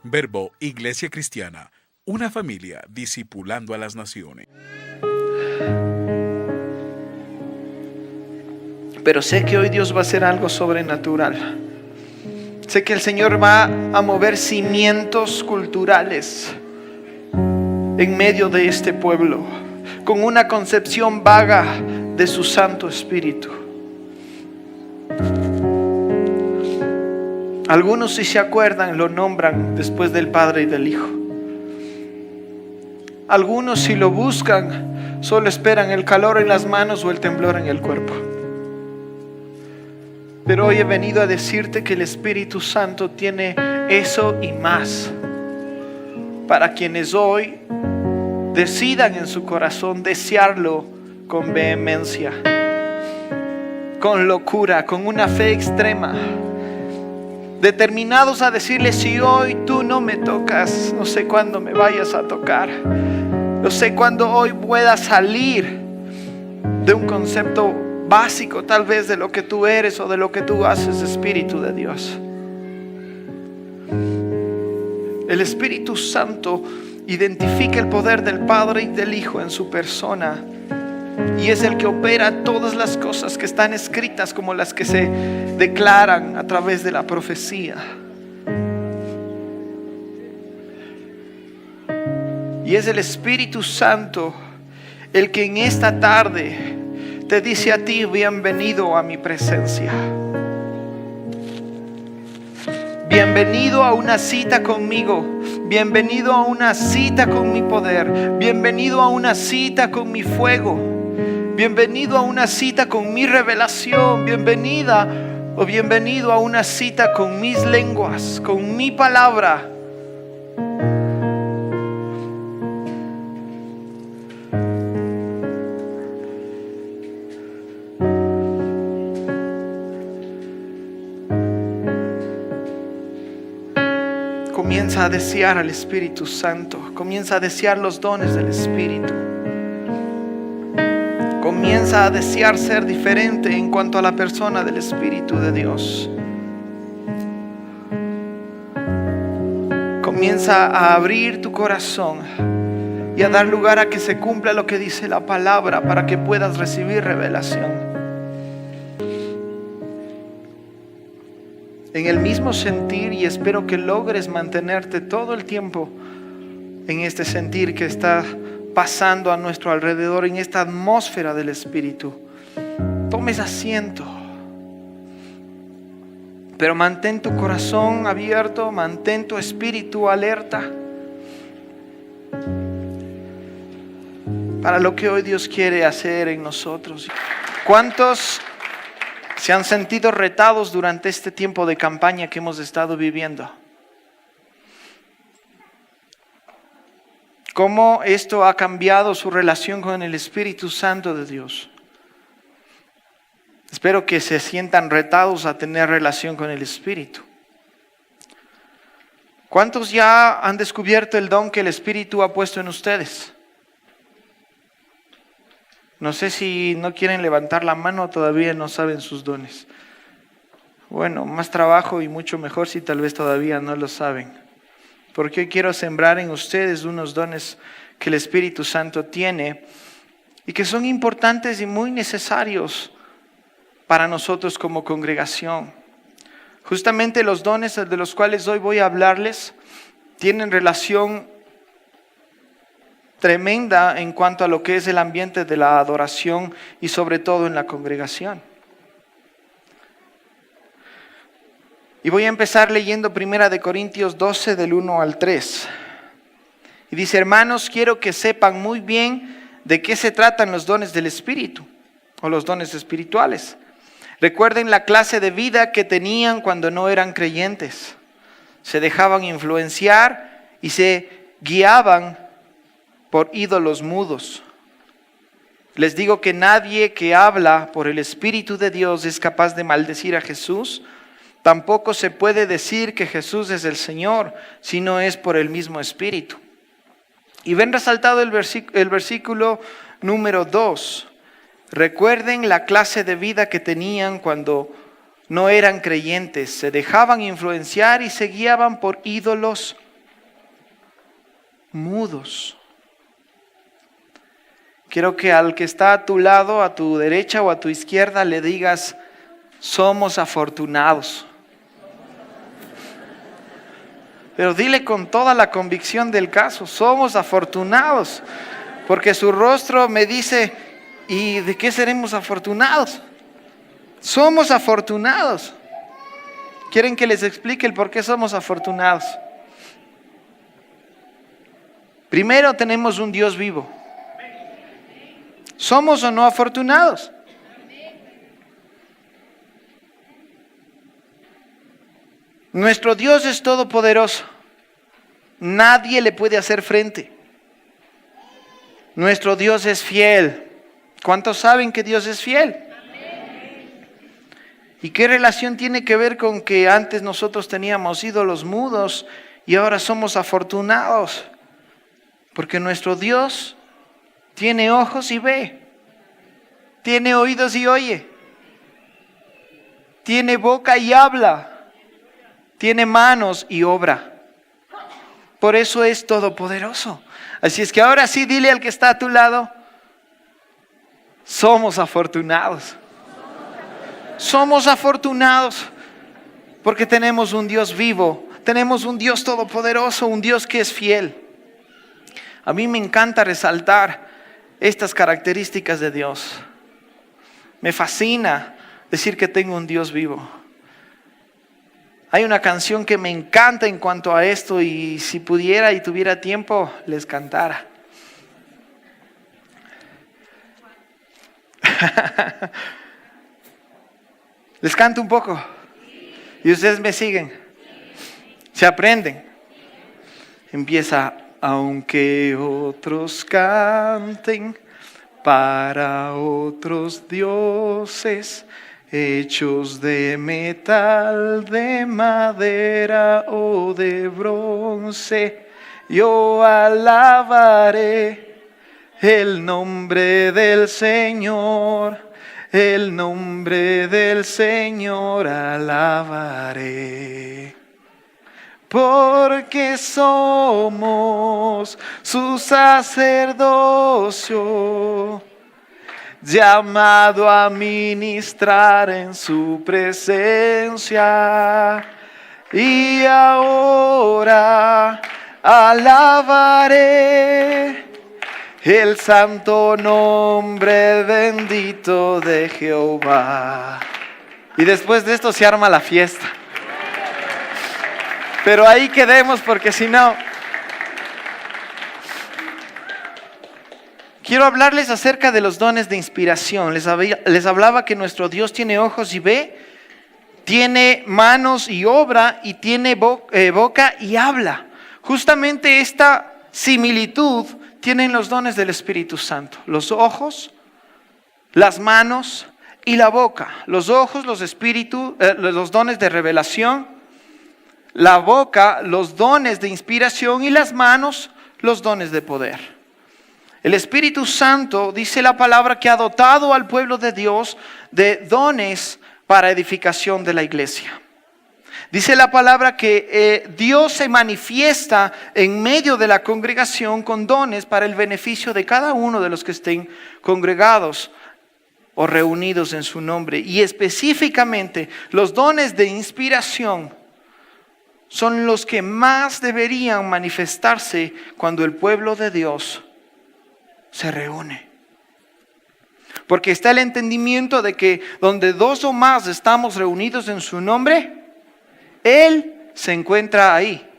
Verbo Iglesia Cristiana, una familia discipulando a las naciones. Pero sé que hoy Dios va a hacer algo sobrenatural. Sé que el Señor va a mover cimientos culturales en medio de este pueblo, con una concepción vaga de su Santo Espíritu. Algunos, si se acuerdan, lo nombran después del Padre y del Hijo. Algunos, si lo buscan, solo esperan el calor en las manos o el temblor en el cuerpo. Pero hoy he venido a decirte que el Espíritu Santo tiene eso y más para quienes hoy decidan en su corazón desearlo con vehemencia, con locura, con una fe extrema, determinados a decirle: si hoy tú no me tocas, no sé cuándo me vayas a tocar, no sé cuándo hoy pueda salir de un concepto básico tal vez de lo que tú eres o de lo que tú haces, Espíritu de Dios. El Espíritu Santo identifica el poder del Padre y del Hijo en su persona, y es el que opera todas las cosas que están escritas como las que se declaran a través de la profecía. Y es el Espíritu Santo el que en esta tarde te dice a ti: bienvenido a mi presencia. Bienvenido a una cita conmigo. Bienvenido a una cita con mi poder. Bienvenido a una cita con mi fuego. Bienvenido a una cita con mi revelación. Bienvenida o bienvenido a una cita con mis lenguas, con mi palabra. Comienza a desear al Espíritu Santo. Comienza a desear los dones del Espíritu. Comienza a desear ser diferente en cuanto a la persona del Espíritu de Dios. Comienza a abrir tu corazón y a dar lugar a que se cumpla lo que dice la palabra, para que puedas recibir revelación. En el mismo sentir, y espero que logres mantenerte todo el tiempo en este sentir que está pasando a nuestro alrededor, en esta atmósfera del Espíritu, tomes asiento, pero mantén tu corazón abierto, mantén tu espíritu alerta para lo que hoy Dios quiere hacer en nosotros. ¿Cuántos se han sentido retados durante este tiempo de campaña que hemos estado viviendo? ¿Cómo esto ha cambiado su relación con el Espíritu Santo de Dios? Espero que se sientan retados a tener relación con el Espíritu. ¿Cuántos ya han descubierto el don que el Espíritu ha puesto en ustedes? No sé si no quieren levantar la mano o todavía no saben sus dones. Bueno, más trabajo y mucho mejor si tal vez todavía no lo saben. Porque hoy quiero sembrar en ustedes unos dones que el Espíritu Santo tiene y que son importantes y muy necesarios para nosotros como congregación. Justamente los dones de los cuales hoy voy a hablarles tienen relación tremenda en cuanto a lo que es el ambiente de la adoración y sobre todo en la congregación. Y voy a empezar leyendo 1 Corintios 12 del 1 al 3. Y dice: hermanos, quiero que sepan muy bien de qué se tratan los dones del Espíritu o los dones espirituales. Recuerden la clase de vida que tenían cuando no eran creyentes. Se dejaban influenciar y se guiaban por ídolos mudos. Les digo que nadie que habla por el Espíritu de Dios es capaz de maldecir a Jesús. Tampoco se puede decir que Jesús es el Señor si no es por el mismo Espíritu. Y ven resaltado el versículo número 2. Recuerden la clase de vida que tenían cuando no eran creyentes. Se dejaban influenciar y se guiaban por ídolos mudos. Quiero que al que está a tu lado, a tu derecha o a tu izquierda, le digas: somos afortunados. Pero dile con toda la convicción del caso: somos afortunados. Porque su rostro me dice: ¿y de qué seremos afortunados? Somos afortunados. ¿Quieren que les explique el por qué somos afortunados? Primero, tenemos un Dios vivo. ¿Somos o no afortunados? Nuestro Dios es todopoderoso. Nadie le puede hacer frente. Nuestro Dios es fiel. ¿Cuántos saben que Dios es fiel? ¿Y qué relación tiene que ver con que antes nosotros teníamos ídolos mudos y ahora somos afortunados? Porque nuestro Dios tiene ojos y ve, tiene oídos y oye, tiene boca y habla, tiene manos y obra. Por eso es todopoderoso. Así es que ahora sí, dile al que está a tu lado: somos afortunados. Somos afortunados porque tenemos un Dios vivo, tenemos un Dios todopoderoso, un Dios que es fiel. A mí me encanta resaltar estas características de Dios. Me fascina decir que tengo un Dios vivo. Hay una canción que me encanta en cuanto a esto, y si pudiera y tuviera tiempo, les cantara. Les canto un poco y ustedes me siguen. Se aprenden. Empieza: aunque otros canten para otros dioses, hechos de metal, de madera o de bronce, yo alabaré el nombre del Señor. El nombre del Señor alabaré, porque somos su sacerdocio, llamado a ministrar en su presencia. Y ahora alabaré el santo nombre bendito de Jehová. Y después de esto se arma la fiesta. Pero ahí quedemos, porque si no... Quiero hablarles acerca de los dones de inspiración. Les hablaba que nuestro Dios tiene ojos y ve, tiene manos y obra, y tiene boca y habla. Justamente esta similitud tienen los dones del Espíritu Santo: los ojos, las manos y la boca. Los ojos, los dones de revelación; la boca, los dones de inspiración; y las manos, los dones de poder. El Espíritu Santo, dice la palabra, que ha dotado al pueblo de Dios de dones para edificación de la iglesia. Dice la palabra que Dios se manifiesta en medio de la congregación con dones para el beneficio de cada uno de los que estén congregados o reunidos en su nombre. Y específicamente los dones de inspiración son los que más deberían manifestarse cuando el pueblo de Dios se reúne. Porque está el entendimiento de que donde dos o más estamos reunidos en su nombre, Él se encuentra ahí.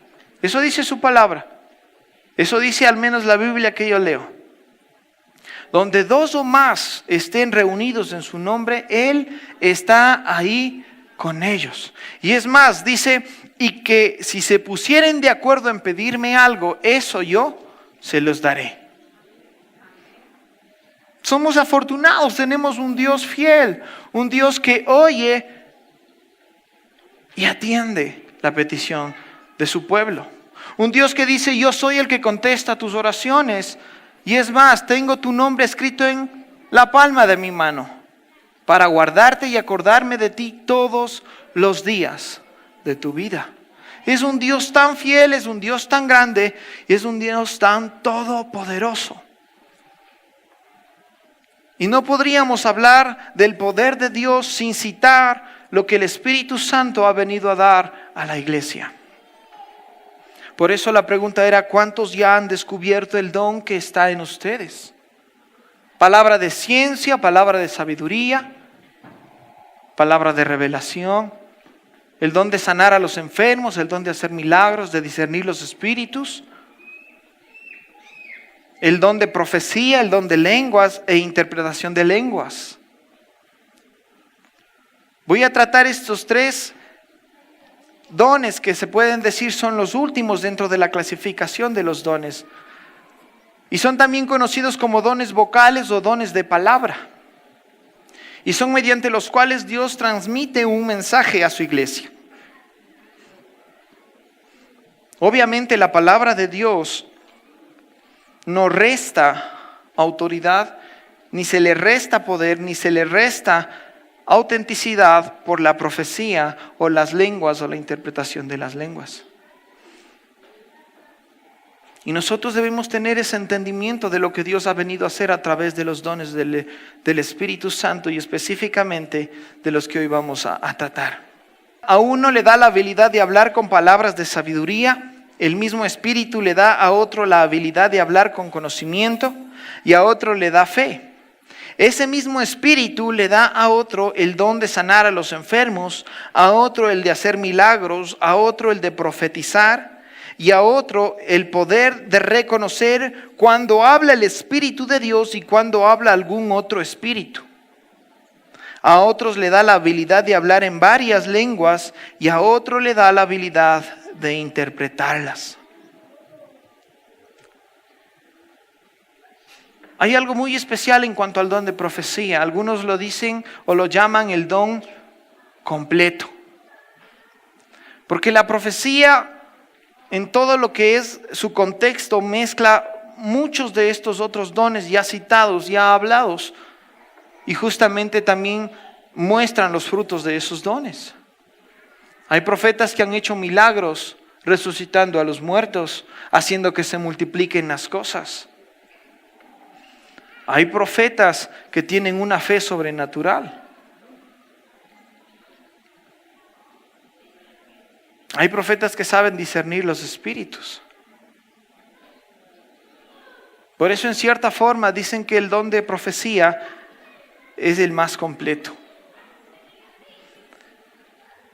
Eso dice su palabra. Eso dice al menos la Biblia que yo leo. Donde dos o más estén reunidos en su nombre, Él está ahí con ellos. Y es más, dice: y que si se pusieren de acuerdo en pedirme algo, eso yo se los daré. Somos afortunados, tenemos un Dios fiel, un Dios que oye y atiende la petición de su pueblo. Un Dios que dice: yo soy el que contesta tus oraciones, y es más, tengo tu nombre escrito en la palma de mi mano, para guardarte y acordarme de ti todos los días de tu vida. Es un Dios tan fiel, es un Dios tan grande, es un Dios tan todopoderoso. Y no podríamos hablar del poder de Dios sin citar lo que el Espíritu Santo ha venido a dar a la iglesia. Por eso la pregunta era, ¿cuántos ya han descubierto el don que está en ustedes? Palabra de ciencia, palabra de sabiduría, palabra de revelación, el don de sanar a los enfermos, el don de hacer milagros, de discernir los espíritus, el don de profecía, el don de lenguas e interpretación de lenguas. Voy a tratar estos 3 dones que se pueden decir son los últimos dentro de la clasificación de los dones. Y son también conocidos como dones vocales o dones de palabra. Y son mediante los cuales Dios transmite un mensaje a su iglesia. Obviamente la palabra de Dios no resta autoridad, ni se le resta poder, ni se le resta autenticidad por la profecía o las lenguas o la interpretación de las lenguas. Y nosotros debemos tener ese entendimiento de lo que Dios ha venido a hacer a través de los dones del Espíritu Santo y específicamente de los que hoy vamos a tratar. A uno le da la habilidad de hablar con palabras de sabiduría, el mismo Espíritu le da a otro la habilidad de hablar con conocimiento y a otro le da fe. Ese mismo Espíritu le da a otro el don de sanar a los enfermos, a otro el de hacer milagros, a otro el de profetizar y a otro el poder de reconocer cuando habla el Espíritu de Dios y cuando habla algún otro espíritu. A otros le da la habilidad de hablar en varias lenguas y a otro le da la habilidad de interpretarlas. Hay algo muy especial en cuanto al don de profecía. Algunos lo dicen o lo llaman el don completo. Porque la profecía, en todo lo que es su contexto, mezcla muchos de estos otros dones ya citados, ya hablados. Y justamente también muestran los frutos de esos dones. Hay profetas que han hecho milagros resucitando a los muertos, haciendo que se multipliquen las cosas. Hay profetas que tienen una fe sobrenatural. Hay profetas que saben discernir los espíritus. Por eso en cierta forma dicen que el don de profecía es el más completo.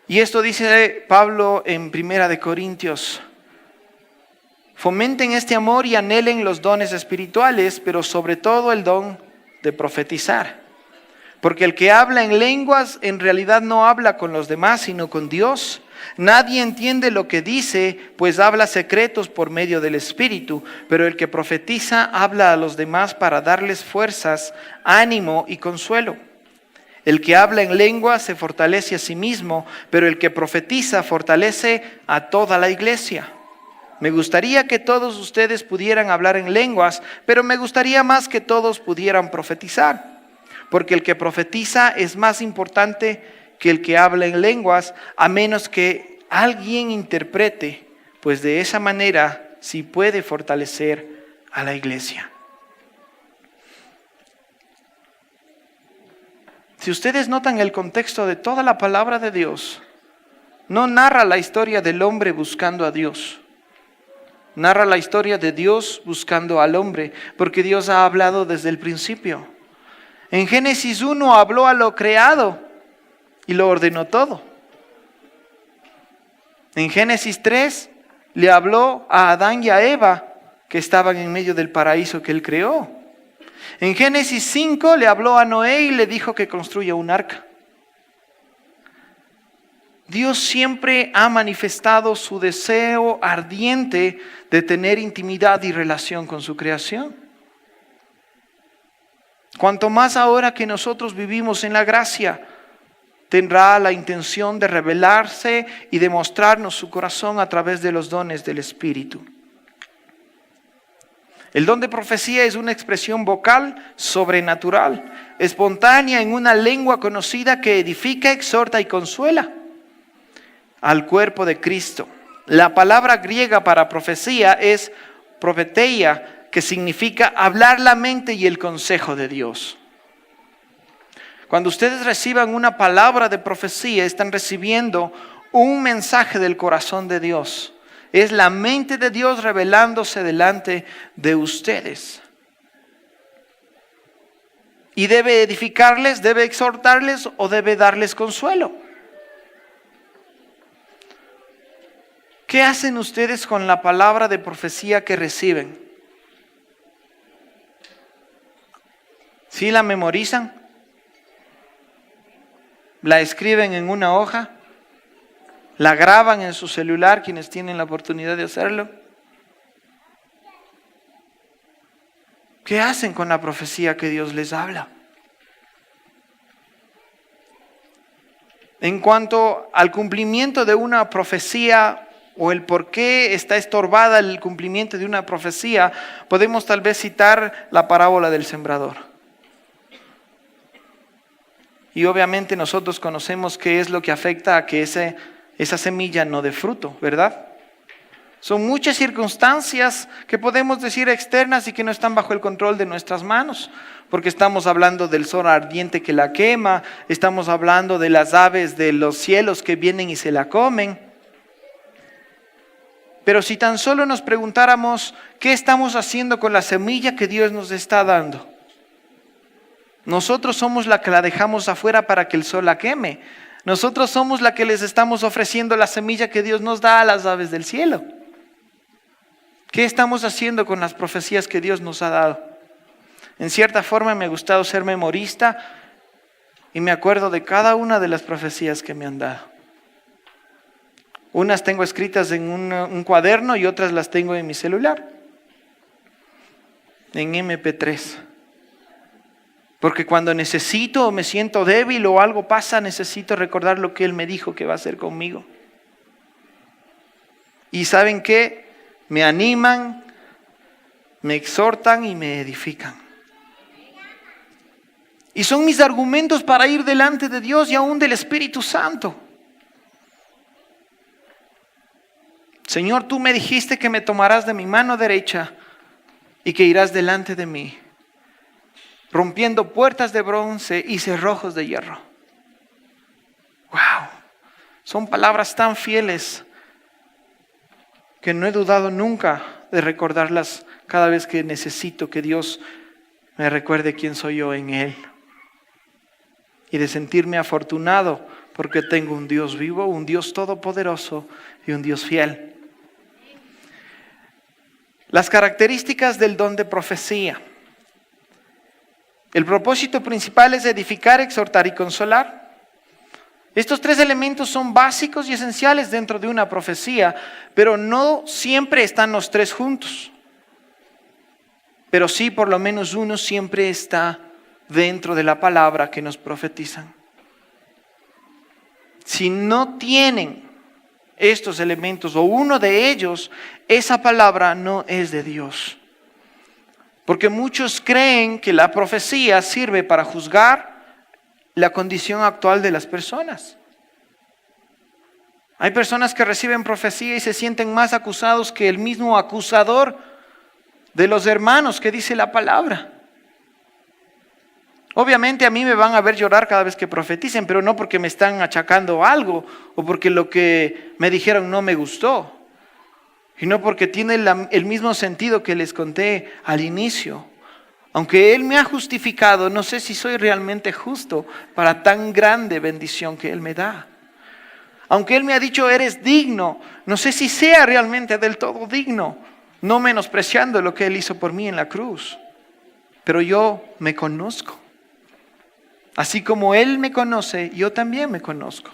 Y esto dice Pablo en 1 Corintios. Fomenten este amor y anhelen los dones espirituales, pero sobre todo el don de profetizar. Porque el que habla en lenguas en realidad no habla con los demás, sino con Dios. Nadie entiende lo que dice, pues habla secretos por medio del Espíritu. Pero el que profetiza habla a los demás para darles fuerzas, ánimo y consuelo. El que habla en lengua se fortalece a sí mismo, pero el que profetiza fortalece a toda la iglesia. Me gustaría que todos ustedes pudieran hablar en lenguas, pero me gustaría más que todos pudieran profetizar. Porque el que profetiza es más importante que el que habla en lenguas, a menos que alguien interprete, pues de esa manera sí puede fortalecer a la iglesia. Si ustedes notan el contexto de toda la palabra de Dios, no narra la historia del hombre buscando a Dios. Narra la historia de Dios buscando al hombre, porque Dios ha hablado desde el principio. En Génesis 1 habló a lo creado y lo ordenó todo. En Génesis 3 le habló a Adán y a Eva que estaban en medio del paraíso que él creó. En Génesis 5 le habló a Noé y le dijo que construya un arca. Dios siempre ha manifestado su deseo ardiente de tener intimidad y relación con su creación. Cuanto más ahora que nosotros vivimos en la gracia, tendrá la intención de revelarse y de mostrarnos su corazón a través de los dones del Espíritu. El don de profecía es una expresión vocal sobrenatural, espontánea en una lengua conocida que edifica, exhorta y consuela al cuerpo de Cristo. La palabra griega para profecía es profeteia, que significa hablar la mente y el consejo de Dios. Cuando ustedes reciban una palabra de profecía, están recibiendo un mensaje del corazón de Dios. Es la mente de Dios revelándose delante de ustedes. Y debe edificarles, debe exhortarles o debe darles consuelo. ¿Qué hacen ustedes con la palabra de profecía que reciben? ¿Sí la memorizan? ¿La escriben en una hoja? ¿La graban en su celular quienes tienen la oportunidad de hacerlo? ¿Qué hacen con la profecía que Dios les habla? En cuanto al cumplimiento de una profecía o el por qué está estorbada el cumplimiento de una profecía, podemos tal vez citar la parábola del sembrador. Y obviamente nosotros conocemos qué es lo que afecta a que esa semilla no dé fruto, ¿verdad? Son muchas circunstancias que podemos decir externas y que no están bajo el control de nuestras manos, porque estamos hablando del sol ardiente que la quema, estamos hablando de las aves de los cielos que vienen y se la comen. Pero si tan solo nos preguntáramos, ¿qué estamos haciendo con la semilla que Dios nos está dando? Nosotros somos la que la dejamos afuera para que el sol la queme. Nosotros somos la que les estamos ofreciendo la semilla que Dios nos da a las aves del cielo. ¿Qué estamos haciendo con las profecías que Dios nos ha dado? En cierta forma me ha gustado ser memorista y me acuerdo de cada una de las profecías que me han dado. Unas tengo escritas en un cuaderno y otras las tengo en mi celular, en MP3. Porque cuando necesito o me siento débil o algo pasa, necesito recordar lo que Él me dijo que va a hacer conmigo. Y ¿saben qué? Me animan, me exhortan y me edifican. Y son mis argumentos para ir delante de Dios y aún del Espíritu Santo. Señor, tú me dijiste que me tomarás de mi mano derecha y que irás delante de mí, rompiendo puertas de bronce y cerrojos de hierro. ¡Wow! Son palabras tan fieles que no he dudado nunca de recordarlas cada vez que necesito que Dios me recuerde quién soy yo en Él. Y de sentirme afortunado porque tengo un Dios vivo, un Dios todopoderoso y un Dios fiel. Las características del don de profecía. El propósito principal es edificar, exhortar y consolar. Estos tres elementos son básicos y esenciales dentro de una profecía, pero no siempre están los tres juntos. Pero sí, por lo menos uno siempre está dentro de la palabra que nos profetizan. Si no tienen estos elementos o uno de ellos, esa palabra no es de Dios. Porque muchos creen que la profecía sirve para juzgar la condición actual de las personas. Hay personas que reciben profecía y se sienten más acusados que el mismo acusador de los hermanos que dice la palabra. Obviamente a mí me van a ver llorar cada vez que profeticen, pero no porque me están achacando algo o porque lo que me dijeron no me gustó, sino porque tiene el mismo sentido que les conté al inicio. Aunque Él me ha justificado, no sé si soy realmente justo para tan grande bendición que Él me da. Aunque Él me ha dicho eres digno, no sé si sea realmente del todo digno, no menospreciando lo que Él hizo por mí en la cruz. Pero yo me conozco. Así como Él me conoce, yo también me conozco.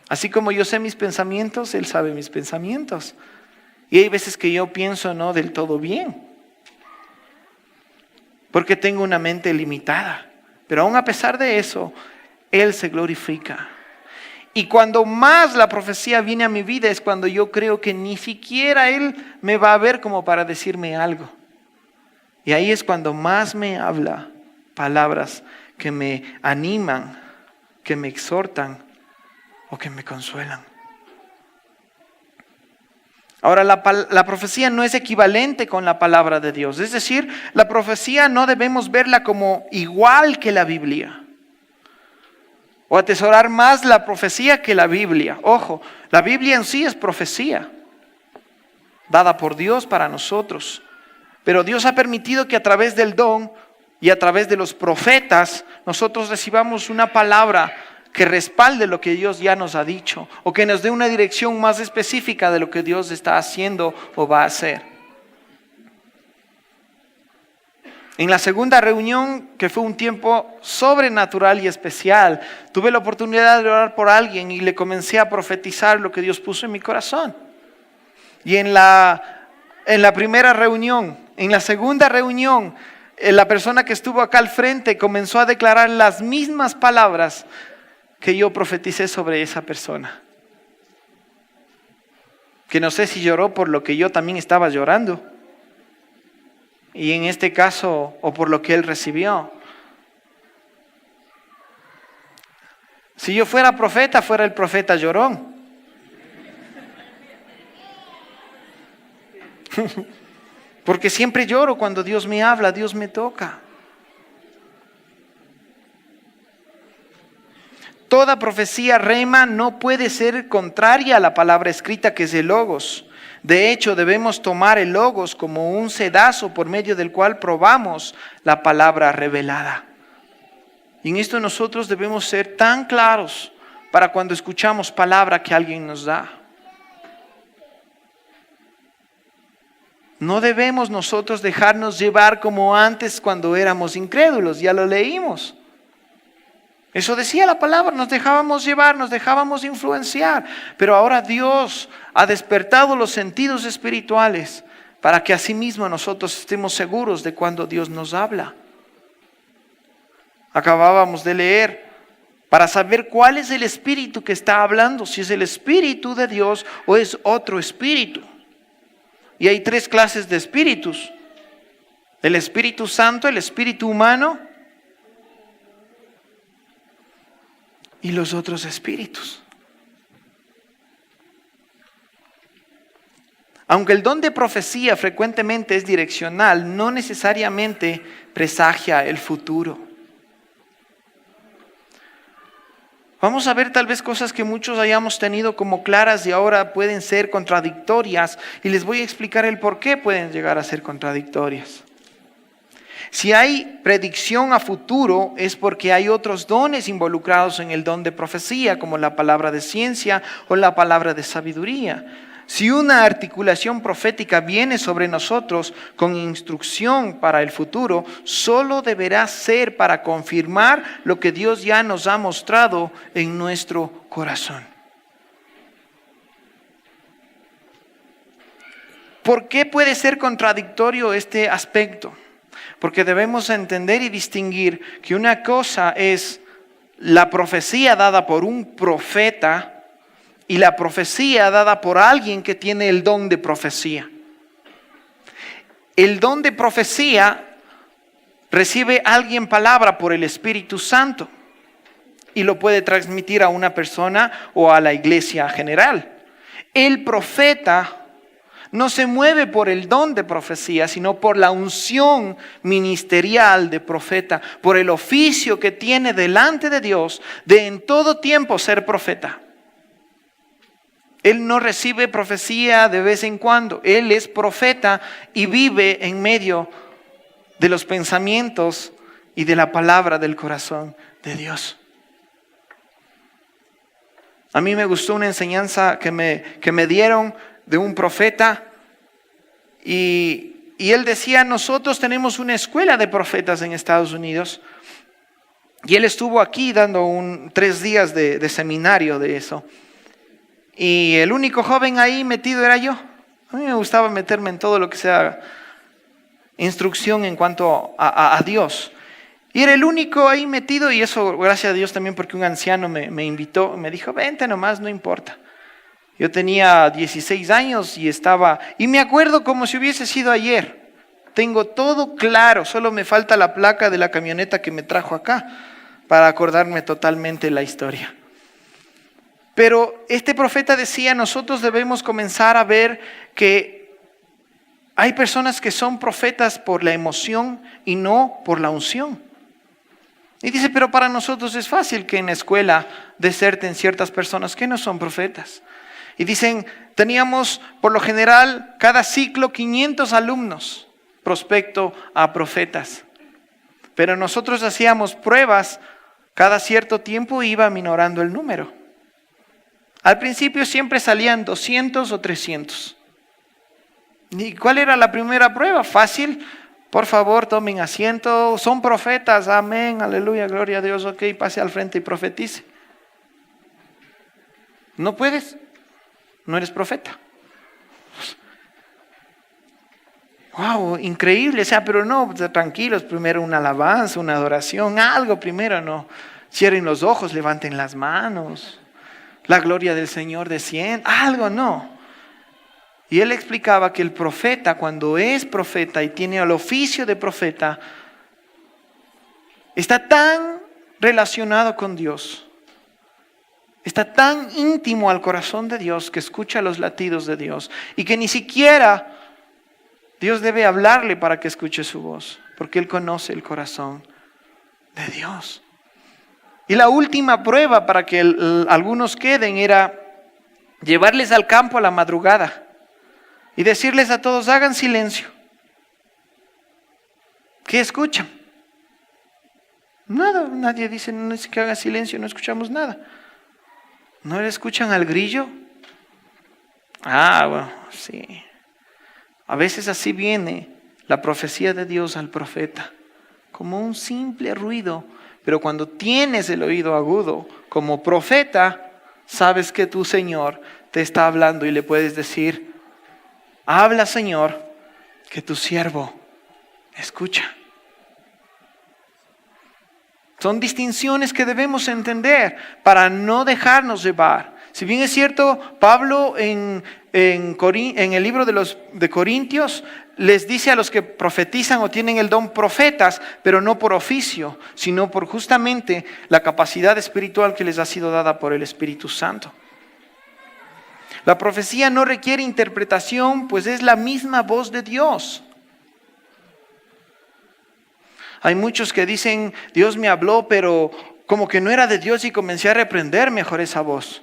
Así como yo sé mis pensamientos, Él sabe mis pensamientos. Y hay veces que yo pienso no del todo bien, porque tengo una mente limitada. Pero aún a pesar de eso, Él se glorifica. Y cuando más la profecía viene a mi vida es cuando yo creo que ni siquiera Él me va a ver como para decirme algo. Y ahí es cuando más me habla palabras que me animan, que me exhortan o que me consuelan. Ahora, la profecía no es equivalente con la palabra de Dios. Es decir, la profecía no debemos verla como igual que la Biblia. O atesorar más la profecía que la Biblia. Ojo, la Biblia en sí es profecía, dada por Dios para nosotros. Pero Dios ha permitido que a través del don y a través de los profetas, nosotros recibamos una palabra que respalde lo que Dios ya nos ha dicho, o que nos dé una dirección más específica de lo que Dios está haciendo o va a hacer. En la segunda reunión, que fue un tiempo sobrenatural y especial, tuve la oportunidad de orar por alguien y le comencé a profetizar lo que Dios puso en mi corazón. Y en la primera reunión, en la segunda reunión, la persona que estuvo acá al frente comenzó a declarar las mismas palabras que yo profeticé sobre esa persona. Que no sé si lloró por lo que yo también estaba llorando. Y en este caso, o por lo que él recibió. Si yo fuera profeta, fuera el profeta llorón. Porque siempre lloro cuando Dios me habla, Dios me toca. Toda profecía rema no puede ser contraria a la palabra escrita, que es el logos. De hecho, debemos tomar el logos como un sedazo por medio del cual probamos la palabra revelada. Y en esto nosotros debemos ser tan claros para cuando escuchamos palabra que alguien nos da. No debemos nosotros dejarnos llevar como antes cuando éramos incrédulos, ya lo leímos. Eso decía la palabra, nos dejábamos llevar, nos dejábamos influenciar. Pero ahora Dios ha despertado los sentidos espirituales para que asimismo nosotros estemos seguros de cuando Dios nos habla. Acabábamos de leer para saber cuál es el espíritu que está hablando, si es el espíritu de Dios o es otro espíritu. Y hay 3 clases de espíritus: el Espíritu Santo, el espíritu humano y los otros espíritus. Aunque el don de profecía frecuentemente es direccional, no necesariamente presagia el futuro. Vamos a ver tal vez cosas que muchos hayamos tenido como claras y ahora pueden ser contradictorias, y les voy a explicar el por qué pueden llegar a ser contradictorias. Si hay predicción a futuro, es porque hay otros dones involucrados en el don de profecía, como la palabra de ciencia o la palabra de sabiduría. Si una articulación profética viene sobre nosotros con instrucción para el futuro, solo deberá ser para confirmar lo que Dios ya nos ha mostrado en nuestro corazón. ¿Por qué puede ser contradictorio este aspecto? Porque debemos entender y distinguir que una cosa es la profecía dada por un profeta y la profecía dada por alguien que tiene el don de profecía. El don de profecía recibe alguien palabra por el Espíritu Santo y lo puede transmitir a una persona o a la iglesia general. El profeta no se mueve por el don de profecía, sino por la unción ministerial de profeta, por el oficio que tiene delante de Dios de en todo tiempo ser profeta. Él no recibe profecía de vez en cuando, él es profeta y vive en medio de los pensamientos y de la palabra del corazón de Dios. A mí me gustó una enseñanza que me dieron de un profeta y él decía: nosotros tenemos una escuela de profetas en Estados Unidos, y él estuvo aquí dando 3 días de seminario de eso, y el único joven ahí metido era yo. A mí me gustaba meterme en todo lo que sea instrucción en cuanto a Dios, y era el único ahí metido, y eso gracias a Dios también, porque un anciano me invitó, me dijo: vente nomás, no importa. Yo tenía 16 años y me acuerdo como si hubiese sido ayer. Tengo todo claro, solo me falta la placa de la camioneta que me trajo acá para acordarme totalmente la historia. Pero este profeta decía, nosotros debemos comenzar a ver que hay personas que son profetas por la emoción y no por la unción. Y dice, pero para nosotros es fácil que en la escuela deserten ciertas personas que no son profetas. Y dicen, teníamos por lo general cada ciclo 500 alumnos prospecto a profetas. Pero nosotros hacíamos pruebas, cada cierto tiempo iba minorando el número. Al principio siempre salían 200 o 300. ¿Y cuál era la primera prueba? Fácil. Por favor, tomen asiento. Son profetas. Amén. Aleluya. Gloria a Dios. Ok, pase al frente y profetice. ¿No puedes? No eres profeta. Wow, increíble. O sea, pero no, tranquilos. Primero una alabanza, una adoración, algo primero. No. Cierren los ojos, levanten las manos. La gloria del Señor descienda. Algo no. Y él explicaba que el profeta, cuando es profeta y tiene el oficio de profeta, está tan relacionado con Dios, está tan íntimo al corazón de Dios que escucha los latidos de Dios y que ni siquiera Dios debe hablarle para que escuche su voz, porque él conoce el corazón de Dios. Y la última prueba para que algunos queden era llevarles al campo a la madrugada y decirles a todos, hagan silencio. ¿Qué escuchan? Nada, nadie dice, no es que haga silencio, no escuchamos nada. ¿No le escuchan al grillo? Bueno, sí. A veces así viene la profecía de Dios al profeta, como un simple ruido. Pero cuando tienes el oído agudo, como profeta, sabes que tu Señor te está hablando y le puedes decir, habla Señor, que tu siervo escucha. Son distinciones que debemos entender para no dejarnos llevar. Si bien es cierto, Pablo en el libro de Corintios les dice a los que profetizan o tienen el don profetas, pero no por oficio, sino por justamente la capacidad espiritual que les ha sido dada por el Espíritu Santo. La profecía no requiere interpretación, pues es la misma voz de Dios. Hay muchos que dicen, Dios me habló, pero como que no era de Dios y comencé a reprender mejor esa voz.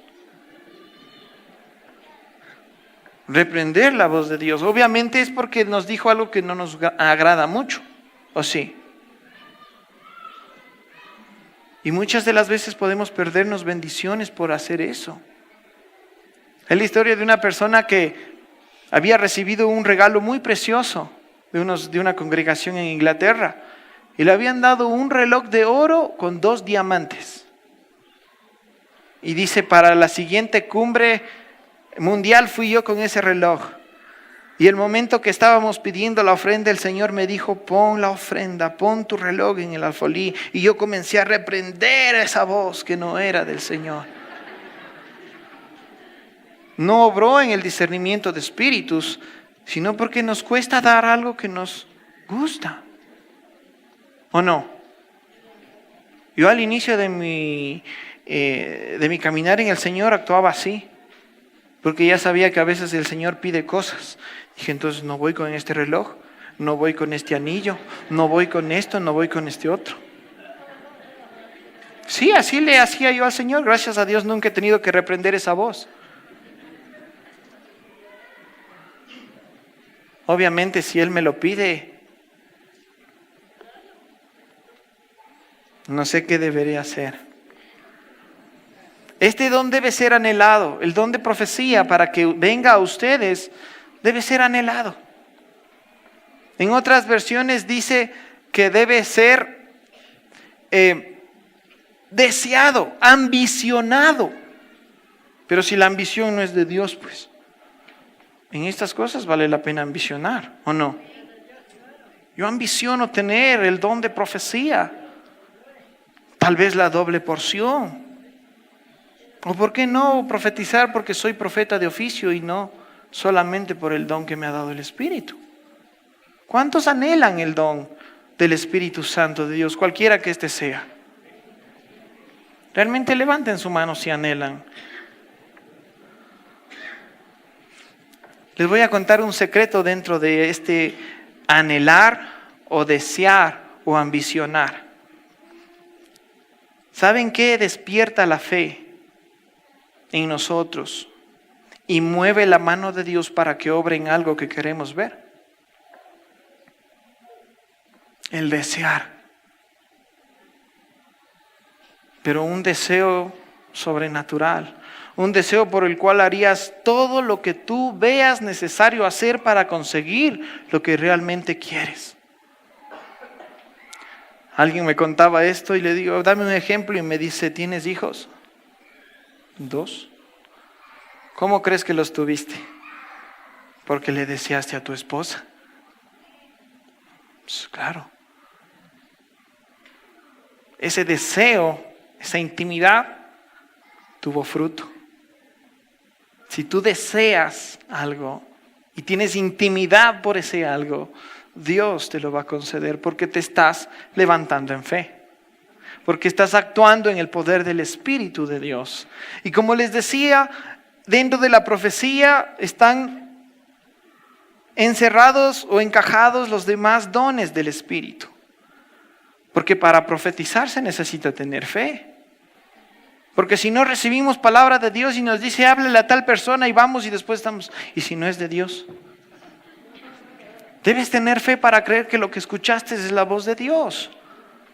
Reprender la voz de Dios. Obviamente es porque nos dijo algo que no nos agrada mucho, ¿o sí? Y muchas de las veces podemos perdernos bendiciones por hacer eso. Es la historia de una persona que había recibido un regalo muy precioso de una congregación en Inglaterra. Y le habían dado un reloj de oro con 2 diamantes. Y dice, para la siguiente cumbre mundial fui yo con ese reloj. Y el momento que estábamos pidiendo la ofrenda, el Señor me dijo, pon la ofrenda, pon tu reloj en el alfolí. Y yo comencé a reprender esa voz que no era del Señor. No obró en el discernimiento de espíritus, sino porque nos cuesta dar algo que nos gusta. ¿O no? Yo al inicio de mi caminar en el Señor actuaba así, porque ya sabía que a veces el Señor pide cosas. Dije, entonces no voy con este reloj, no voy con este anillo, no voy con esto, no voy con este otro. Sí, así le hacía yo al Señor. Gracias a Dios nunca he tenido que reprender esa voz. Obviamente si Él me lo pide, no sé qué debería hacer. Este don debe ser anhelado. El don de profecía para que venga a ustedes debe ser anhelado. En otras versiones dice que debe ser deseado, ambicionado. Pero si la ambición no es de Dios, pues en estas cosas vale la pena ambicionar, ¿o no? Yo ambiciono tener el don de profecía. Tal vez la doble porción. ¿O por qué no profetizar porque soy profeta de oficio y no solamente por el don que me ha dado el Espíritu? ¿Cuántos anhelan el don del Espíritu Santo de Dios, cualquiera que éste sea? Realmente levanten su mano si anhelan. Les voy a contar un secreto dentro de este anhelar o desear o ambicionar. ¿Saben qué despierta la fe en nosotros y mueve la mano de Dios para que obre en algo que queremos ver? El desear. Pero un deseo sobrenatural. Un deseo por el cual harías todo lo que tú veas necesario hacer para conseguir lo que realmente quieres. Alguien me contaba esto y le digo, dame un ejemplo, y me dice, ¿tienes hijos? 2. ¿Cómo crees que los tuviste? Porque le deseaste a tu esposa. Pues claro. Ese deseo, esa intimidad, tuvo fruto. Si tú deseas algo y tienes intimidad por ese algo, Dios te lo va a conceder porque te estás levantando en fe. Porque estás actuando en el poder del Espíritu de Dios. Y como les decía, dentro de la profecía están encerrados o encajados los demás dones del Espíritu. Porque para profetizar se necesita tener fe. Porque si no recibimos palabra de Dios y nos dice, háblale a tal persona y vamos y después estamos, ¿y si no es de Dios? Debes tener fe para creer que lo que escuchaste es la voz de Dios.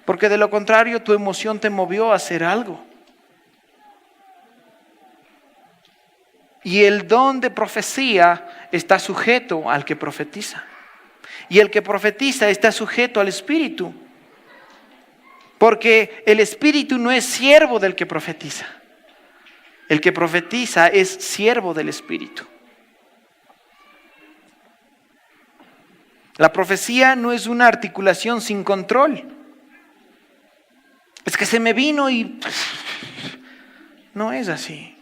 Porque de lo contrario tu emoción te movió a hacer algo. Y el don de profecía está sujeto al que profetiza. Y el que profetiza está sujeto al Espíritu. Porque el Espíritu no es siervo del que profetiza. El que profetiza es siervo del Espíritu. La profecía no es una articulación sin control. Es que se me vino y... No es así.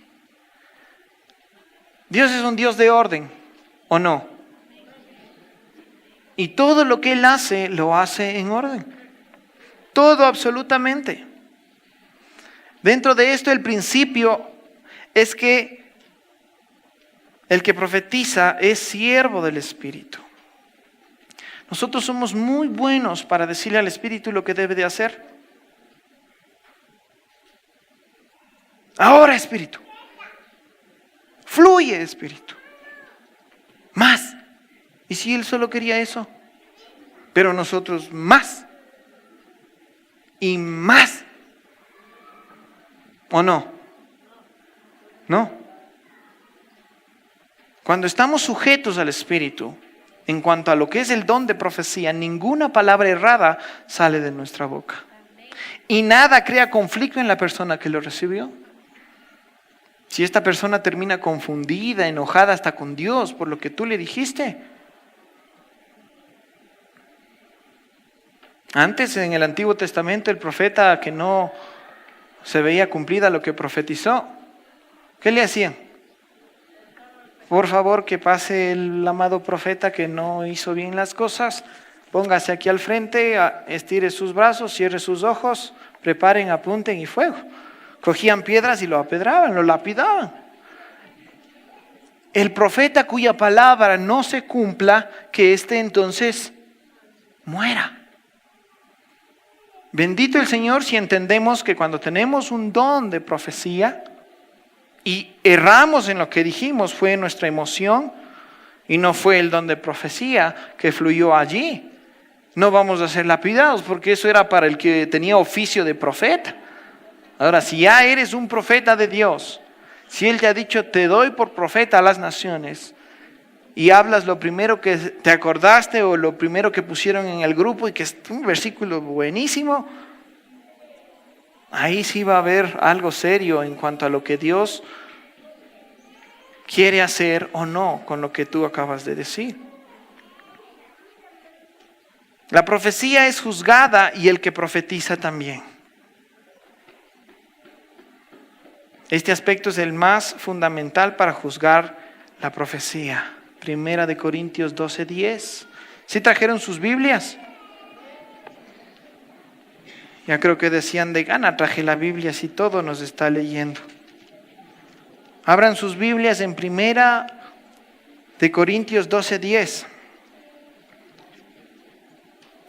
Dios es un Dios de orden, ¿o no? Y todo lo que Él hace, lo hace en orden. Todo absolutamente. Dentro de esto el principio es que el que profetiza es siervo del Espíritu. Nosotros somos muy buenos para decirle al Espíritu lo que debe de hacer. Ahora, Espíritu. Fluye, Espíritu. Más. ¿Y si Él solo quería eso? Pero nosotros más. Y más. ¿O no? No. Cuando estamos sujetos al Espíritu, en cuanto a lo que es el don de profecía, ninguna palabra errada sale de nuestra boca. Y nada crea conflicto en la persona que lo recibió. Si esta persona termina confundida, enojada hasta con Dios por lo que tú le dijiste. Antes, en el Antiguo Testamento, el profeta que no se veía cumplida lo que profetizó, ¿qué le hacían? Por favor, que pase el amado profeta que no hizo bien las cosas, póngase aquí al frente, estire sus brazos, cierre sus ojos, preparen, apunten y fuego. Cogían piedras y lo apedraban, lo lapidaban. El profeta cuya palabra no se cumpla, que éste entonces muera. Bendito el Señor si entendemos que cuando tenemos un don de profecía y erramos en lo que dijimos, fue nuestra emoción y no fue el don de profecía que fluyó allí. No vamos a ser lapidados porque eso era para el que tenía oficio de profeta. Ahora, si ya eres un profeta de Dios, si Él te ha dicho, te doy por profeta a las naciones, y hablas lo primero que te acordaste o lo primero que pusieron en el grupo y que es un versículo buenísimo, ahí sí va a haber algo serio en cuanto a lo que Dios quiere hacer o no con lo que tú acabas de decir. La profecía es juzgada y el que profetiza también. Este aspecto es el más fundamental para juzgar la profecía. 1 Corintios 12:10. ¿Sí trajeron sus Biblias? Ya creo que decían de gana, traje la Biblia, si todo nos está leyendo. Abran sus Biblias en 1 de Corintios 12:10.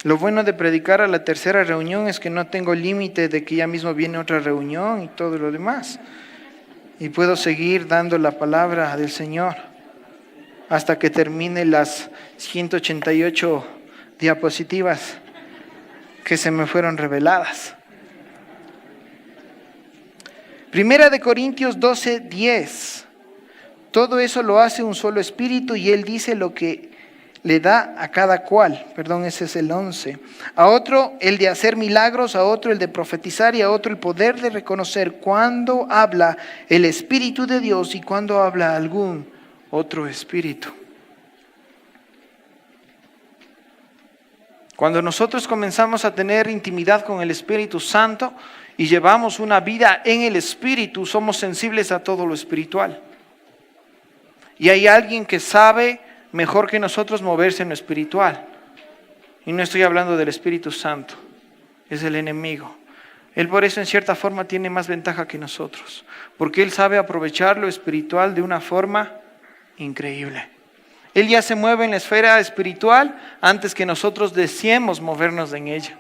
Lo bueno de predicar a la tercera reunión es que no tengo límite de que ya mismo viene otra reunión y todo lo demás. Y puedo seguir dando la palabra del Señor hasta que termine las 188 diapositivas que se me fueron reveladas. Primera de Corintios 12:10. Todo eso lo hace un solo espíritu y Él dice lo que le da a cada cual. Ese es el 11. A otro el de hacer milagros, a otro el de profetizar y a otro el poder de reconocer cuándo habla el Espíritu de Dios y cuándo habla algún otro espíritu. Cuando nosotros comenzamos a tener intimidad con el Espíritu Santo y llevamos una vida en el Espíritu, somos sensibles a todo lo espiritual. Y hay alguien que sabe mejor que nosotros moverse en lo espiritual. Y no estoy hablando del Espíritu Santo, es el enemigo. Él por eso en cierta forma tiene más ventaja que nosotros, porque él sabe aprovechar lo espiritual de una forma increíble. Él ya se mueve en la esfera espiritual antes que nosotros deseemos movernos en ella.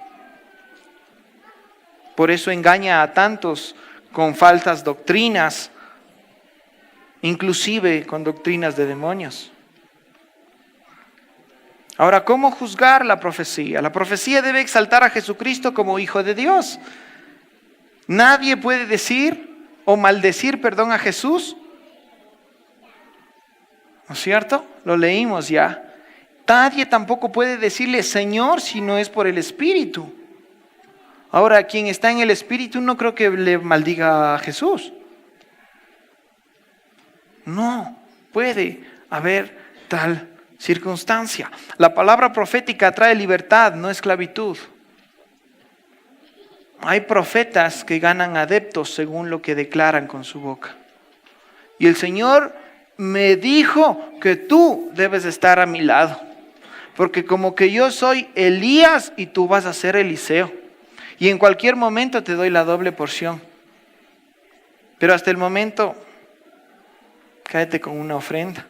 Por eso engaña a tantos con falsas doctrinas, inclusive con doctrinas de demonios. Ahora, ¿cómo juzgar la profecía? La profecía debe exaltar a Jesucristo como Hijo de Dios. Nadie puede decir o maldecir, a Jesús. ¿No es cierto? Lo leímos ya. Nadie tampoco puede decirle Señor si no es por el Espíritu. Ahora, quien está en el Espíritu no creo que le maldiga a Jesús. No puede haber tal circunstancia. La palabra profética trae libertad, no esclavitud. Hay profetas que ganan adeptos según lo que declaran con su boca. Y el Señor me dijo que tú debes estar a mi lado, porque como que yo soy Elías y tú vas a ser Eliseo, y en cualquier momento te doy la doble porción. Pero hasta el momento, cáete con una ofrenda.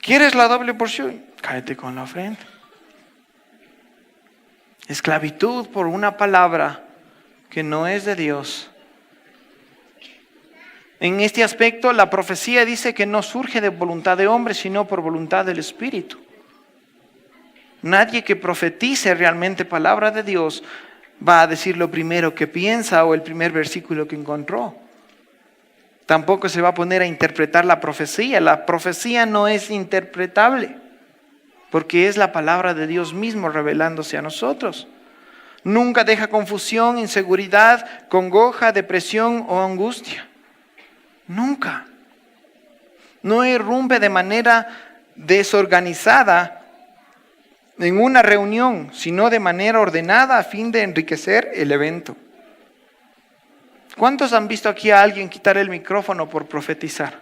¿Quieres la doble porción? Cáete con la ofrenda. Esclavitud por una palabra que no es de Dios. En este aspecto, la profecía dice que no surge de voluntad de hombre, sino por voluntad del Espíritu. Nadie que profetice realmente palabra de Dios va a decir lo primero que piensa o el primer versículo que encontró. Tampoco se va a poner a interpretar la profecía. La profecía no es interpretable, porque es la palabra de Dios mismo revelándose a nosotros. Nunca deja confusión, inseguridad, congoja, depresión o angustia. Nunca. No irrumpe de manera desorganizada en una reunión, sino de manera ordenada a fin de enriquecer el evento. ¿Cuántos han visto aquí a alguien quitar el micrófono por profetizar?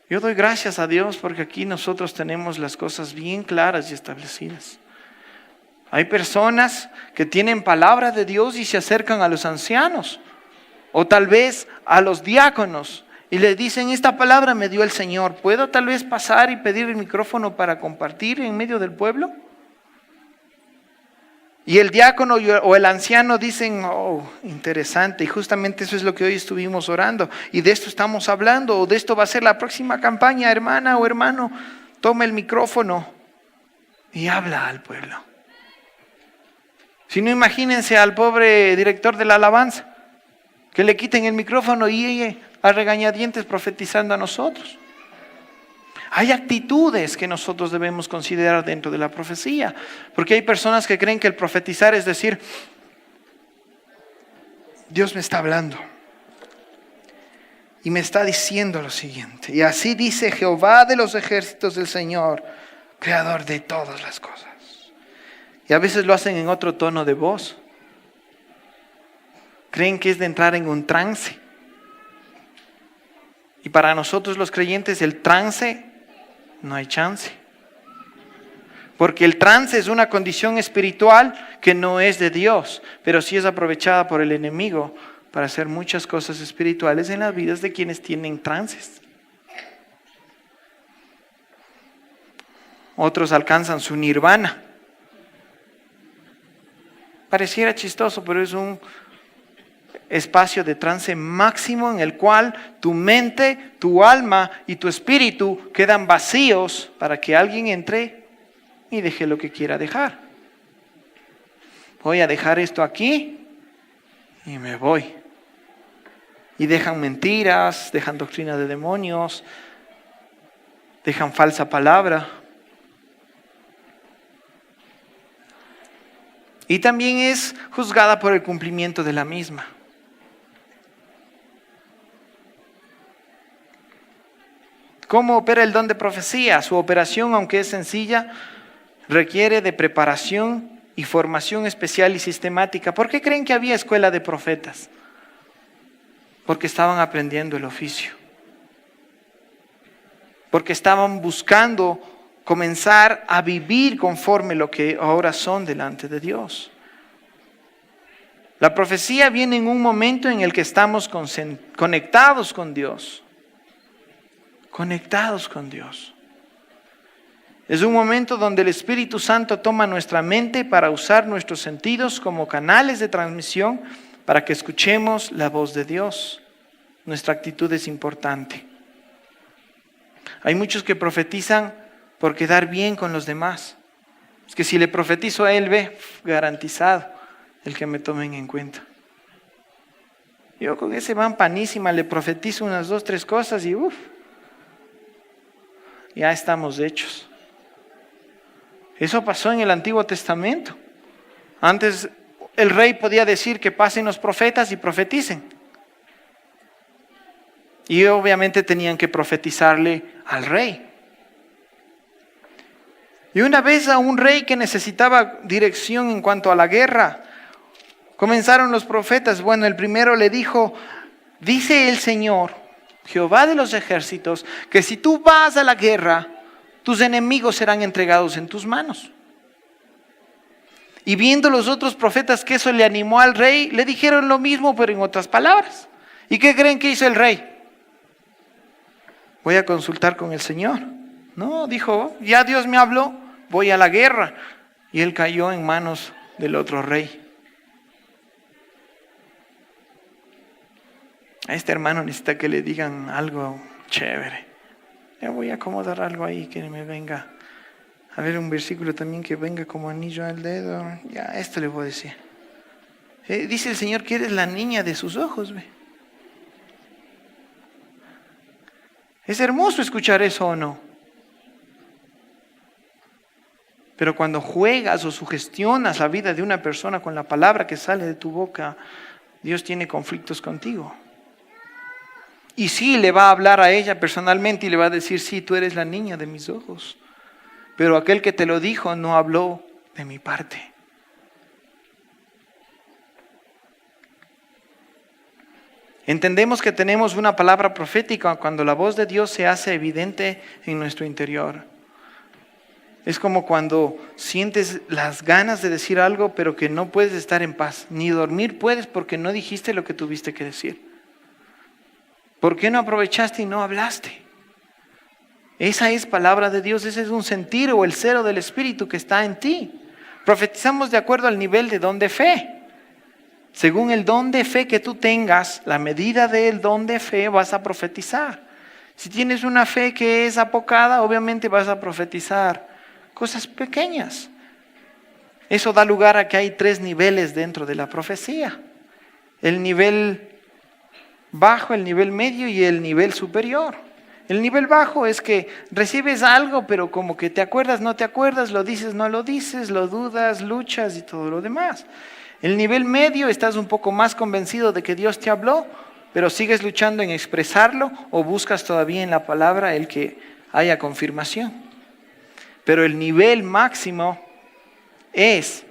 Yo doy gracias a Dios porque aquí nosotros tenemos las cosas bien claras y establecidas. Hay personas que tienen palabra de Dios y se acercan a los ancianos o tal vez a los diáconos y le dicen, esta palabra me dio el Señor, ¿puedo tal vez pasar y pedir el micrófono para compartir en medio del pueblo? Y el diácono o el anciano dicen, oh, interesante, y justamente eso es lo que hoy estuvimos orando, y de esto estamos hablando, o de esto va a ser la próxima campaña, hermana o hermano, toma el micrófono y habla al pueblo. Si no, imagínense al pobre director de la alabanza, que le quiten el micrófono y a regañadientes profetizando a nosotros. Hay actitudes que nosotros debemos considerar dentro de la profecía, porque hay personas que creen que el profetizar es decir, Dios me está hablando y me está diciendo lo siguiente, y así dice Jehová de los ejércitos del Señor, creador de todas las cosas. Y a veces lo hacen en otro tono de voz. Creen que es de entrar en un trance. Y para nosotros los creyentes el trance no hay chance. Porque el trance es una condición espiritual que no es de Dios, pero sí es aprovechada por el enemigo para hacer muchas cosas espirituales en las vidas de quienes tienen trances. Otros alcanzan su nirvana. Pareciera chistoso, pero es un espacio de trance máximo en el cual tu mente, tu alma y tu espíritu quedan vacíos para que alguien entre y deje lo que quiera dejar. Voy a dejar esto aquí y me voy. Y dejan mentiras, dejan doctrina de demonios, dejan falsa palabra. Y también es juzgada por el cumplimiento de la misma. ¿Cómo opera el don de profecía? Su operación, aunque es sencilla, requiere de preparación y formación especial y sistemática. ¿Por qué creen que había escuela de profetas? Porque estaban aprendiendo el oficio. Porque estaban buscando comenzar a vivir conforme lo que ahora son delante de Dios. La profecía viene en un momento en el que estamos conectados con Dios. Conectados con Dios. Es un momento donde el Espíritu Santo toma nuestra mente para usar nuestros sentidos como canales de transmisión para que escuchemos la voz de Dios. Nuestra actitud es importante. Hay muchos que profetizan por quedar bien con los demás. Es que si le profetizo a él, ve, garantizado el que me tomen en cuenta. Yo con ese van panísima le profetizo unas 2, 3 cosas y ya estamos hechos. Eso pasó en el Antiguo Testamento. Antes el rey podía decir que pasen los profetas y profeticen. Y obviamente tenían que profetizarle al rey. Y una vez a un rey que necesitaba dirección en cuanto a la guerra, comenzaron los profetas. Bueno, el primero le dijo, dice el Señor, Jehová de los ejércitos, que si tú vas a la guerra, tus enemigos serán entregados en tus manos. Y viendo los otros profetas que eso le animó al rey, le dijeron lo mismo, pero en otras palabras. ¿Y qué creen que hizo el rey? Voy a consultar con el Señor. No, dijo, ya Dios me habló, voy a la guerra. Y él cayó en manos del otro rey. A este hermano necesita que le digan algo chévere. Ya voy a acomodar algo ahí que me venga. A ver, un versículo también que venga como anillo al dedo. Ya, esto le voy a decir. Dice el Señor que eres la niña de sus ojos. ¿Ve? Es hermoso escuchar eso, ¿o no? Pero cuando juegas o sugestionas la vida de una persona con la palabra que sale de tu boca, Dios tiene conflictos contigo. Y sí, le va a hablar a ella personalmente y le va a decir, sí, tú eres la niña de mis ojos. Pero aquel que te lo dijo no habló de mi parte. Entendemos que tenemos una palabra profética cuando la voz de Dios se hace evidente en nuestro interior. Es como cuando sientes las ganas de decir algo, pero que no puedes estar en paz. Ni dormir puedes porque no dijiste lo que tuviste que decir. ¿Por qué no aprovechaste y no hablaste? Esa es palabra de Dios, ese es un sentir o el cero del Espíritu que está en ti. Profetizamos de acuerdo al nivel de don de fe. Según el don de fe que tú tengas, la medida del don de fe vas a profetizar. Si tienes una fe que es apocada, obviamente vas a profetizar cosas pequeñas. Eso da lugar a que hay 3 niveles dentro de la profecía. El nivel bajo, el nivel medio y el nivel superior. El nivel bajo es que recibes algo, pero como que te acuerdas, no te acuerdas, lo dices, no lo dices, lo dudas, luchas y todo lo demás. El nivel medio, estás un poco más convencido de que Dios te habló, pero sigues luchando en expresarlo o buscas todavía en la palabra el que haya confirmación. Pero el nivel máximo es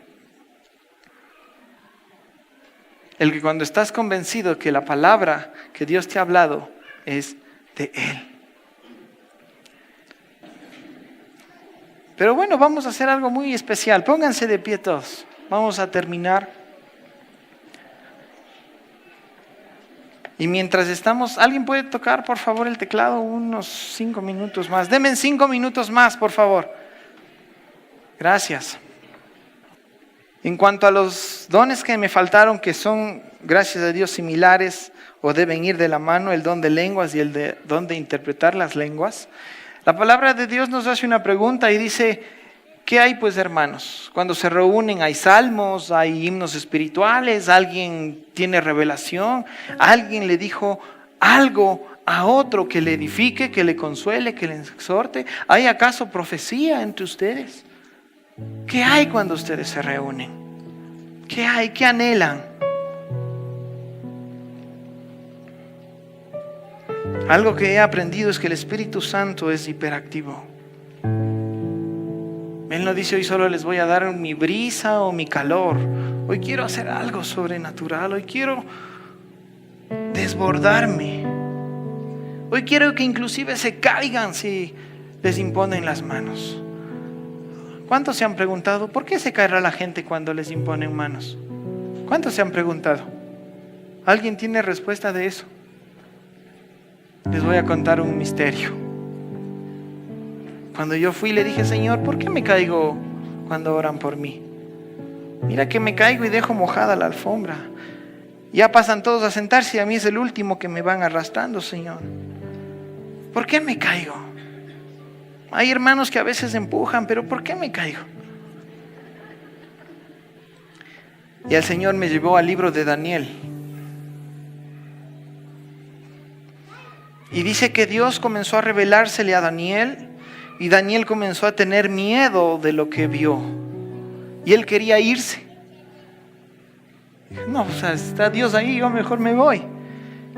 el que cuando estás convencido que la palabra que Dios te ha hablado es de Él. Pero bueno, vamos a hacer algo muy especial. Pónganse de pie todos. Vamos a terminar. Y mientras estamos, ¿alguien puede tocar por favor el teclado unos 5 minutos más? Denme 5 minutos más, por favor. Gracias. En cuanto a los dones que me faltaron, que son, gracias a Dios, similares o deben ir de la mano, el don de lenguas y el don de interpretar las lenguas, la palabra de Dios nos hace una pregunta y dice, ¿qué hay pues, hermanos? Cuando se reúnen hay salmos, hay himnos espirituales, alguien tiene revelación, alguien le dijo algo a otro que le edifique, que le consuele, que le exhorte. ¿Hay acaso profecía entre ustedes? ¿Qué hay cuando ustedes se reúnen? ¿Qué hay? ¿Qué anhelan? Algo que he aprendido es que el Espíritu Santo es hiperactivo. Él no dice hoy solo les voy a dar mi brisa o mi calor. Hoy quiero hacer algo sobrenatural. Hoy quiero desbordarme. Hoy quiero que inclusive se caigan si les imponen las manos. ¿Cuántos se han preguntado por qué se caerá la gente cuando les imponen manos? ¿Cuántos se han preguntado? ¿Alguien tiene respuesta de eso? Les voy a contar un misterio. Cuando yo fui le dije, Señor, ¿por qué me caigo cuando oran por mí? Mira que me caigo y dejo mojada la alfombra. Ya pasan todos a sentarse y a mí es el último que me van arrastrando, Señor. ¿Por qué me caigo? Hay hermanos que a veces empujan, pero ¿por qué me caigo? Y el Señor me llevó al libro de Daniel. Y dice que Dios comenzó a revelársele a Daniel y Daniel comenzó a tener miedo de lo que vio. Y él quería irse. No, o sea, está Dios ahí, yo mejor me voy.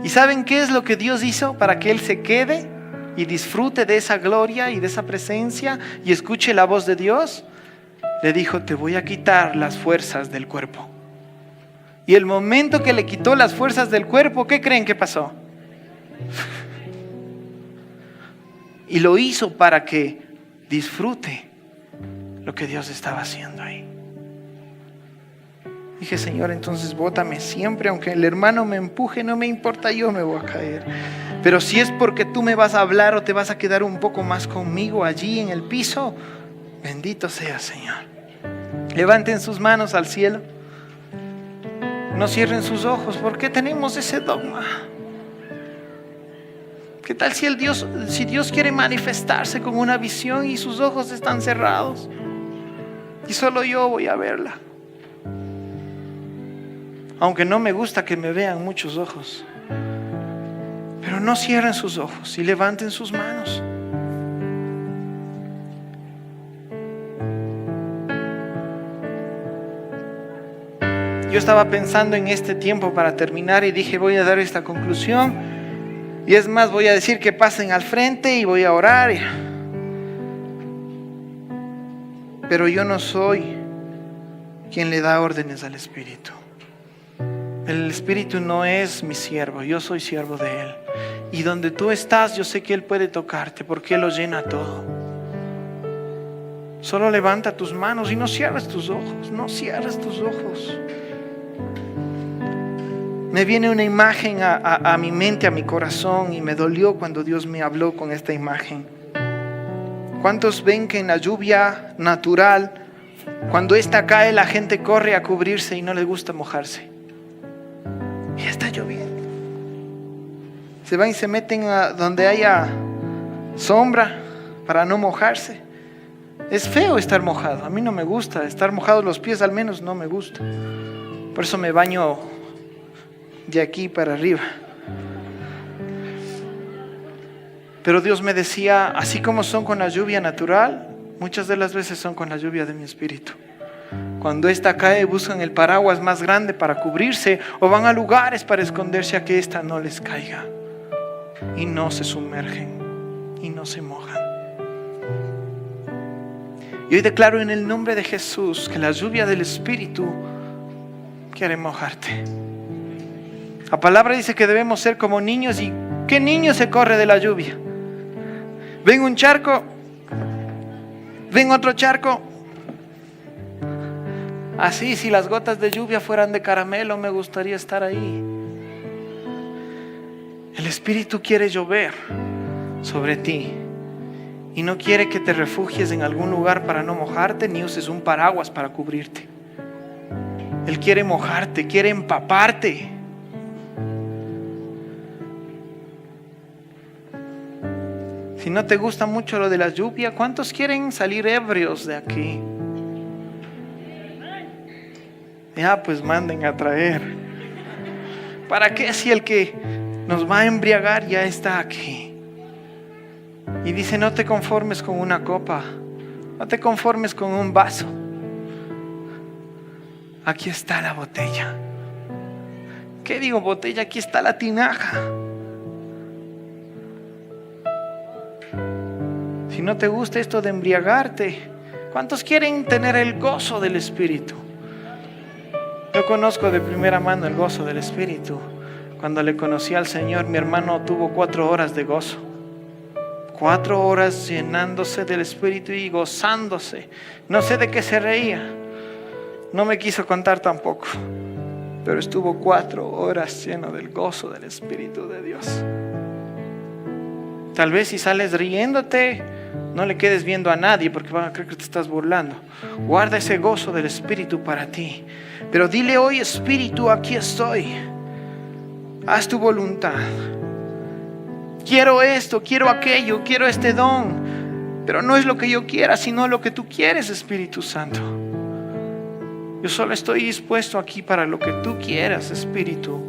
¿Y saben qué es lo que Dios hizo para que él se quede y disfrute de esa gloria y de esa presencia y escuche la voz de Dios? Le dijo, te voy a quitar las fuerzas del cuerpo. Y el momento que le quitó las fuerzas del cuerpo, ¿qué creen que pasó? Y lo hizo para que disfrute lo que Dios estaba haciendo ahí. Dije, Señor, entonces bótame siempre, aunque el hermano me empuje, no me importa, yo me voy a caer. Pero si es porque tú me vas a hablar o te vas a quedar un poco más conmigo allí en el piso, bendito sea, Señor. Levanten sus manos al cielo. No cierren sus ojos. ¿Por qué tenemos ese dogma? ¿Qué tal si Dios quiere manifestarse con una visión y sus ojos están cerrados? Y solo yo voy a verla. Aunque no me gusta que me vean muchos ojos. Pero no cierren sus ojos y levanten sus manos. Yo estaba pensando en este tiempo para terminar y dije, voy a dar esta conclusión. Y es más, voy a decir que pasen al frente y voy a orar. Pero yo no soy quien le da órdenes al Espíritu. El Espíritu no es mi siervo, yo soy siervo de Él. Y donde tú estás, yo sé que Él puede tocarte porque Él lo llena todo. Solo levanta tus manos y no cierres tus ojos, no cierres tus ojos. Me viene una imagen a mi mente, a mi corazón, y me dolió cuando Dios me habló con esta imagen. ¿Cuántos ven que en la lluvia natural, cuando esta cae, la gente corre a cubrirse y no les gusta mojarse? Y está lloviendo. Se van y se meten a donde haya sombra para no mojarse. Es feo estar mojado, a mí no me gusta. Estar mojado los pies al menos no me gusta. Por eso me baño de aquí para arriba. Pero Dios me decía, así como son con la lluvia natural, muchas de las veces son con la lluvia de mi espíritu. Cuando esta cae, buscan el paraguas más grande para cubrirse o van a lugares para esconderse a que esta no les caiga. Y no se sumergen y no se mojan. Y hoy declaro en el nombre de Jesús que la lluvia del Espíritu quiere mojarte. La palabra dice que debemos ser como niños. ¿Y qué niño se corre de la lluvia? Ven un charco, ven otro charco. Así, si las gotas de lluvia fueran de caramelo, me gustaría estar ahí. El Espíritu quiere llover sobre ti y no quiere que te refugies en algún lugar para no mojarte, ni uses un paraguas para cubrirte. Él quiere mojarte, quiere empaparte. Si no te gusta mucho lo de la lluvia, ¿cuántos quieren salir ebrios de aquí? Ya, pues manden a traer. ¿Para qué si el que nos va a embriagar ya está aquí? Y dice, no te conformes con una copa, no te conformes con un vaso. Aquí está la botella. ¿Qué digo botella? Aquí está la tinaja. Si no te gusta esto de embriagarte, ¿cuántos quieren tener el gozo del Espíritu? Yo conozco de primera mano el gozo del Espíritu. Cuando le conocí al Señor, mi hermano tuvo 4 horas de gozo. 4 horas llenándose del Espíritu y gozándose. No sé de qué se reía. No me quiso contar tampoco. Pero estuvo 4 horas lleno del gozo del Espíritu de Dios. Tal vez si sales riéndote, no le quedes viendo a nadie porque van a creer que te estás burlando. Guarda ese gozo del Espíritu para ti. Pero dile hoy, Espíritu, aquí estoy. Haz tu voluntad. Quiero esto, quiero aquello, quiero este don. Pero no es lo que yo quiera, sino lo que tú quieres, Espíritu Santo. Yo solo estoy dispuesto aquí para lo que tú quieras, Espíritu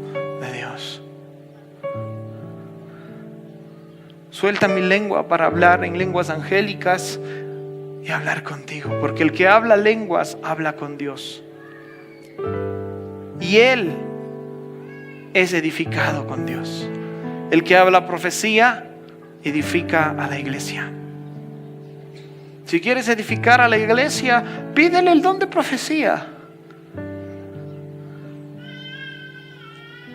de Dios. Suelta mi lengua para hablar en lenguas angélicas y hablar contigo. Porque el que habla lenguas, habla con Dios. Y Él es edificado con Dios. El que habla profecía, edifica a la iglesia. Si quieres edificar a la iglesia, pídele el don de profecía.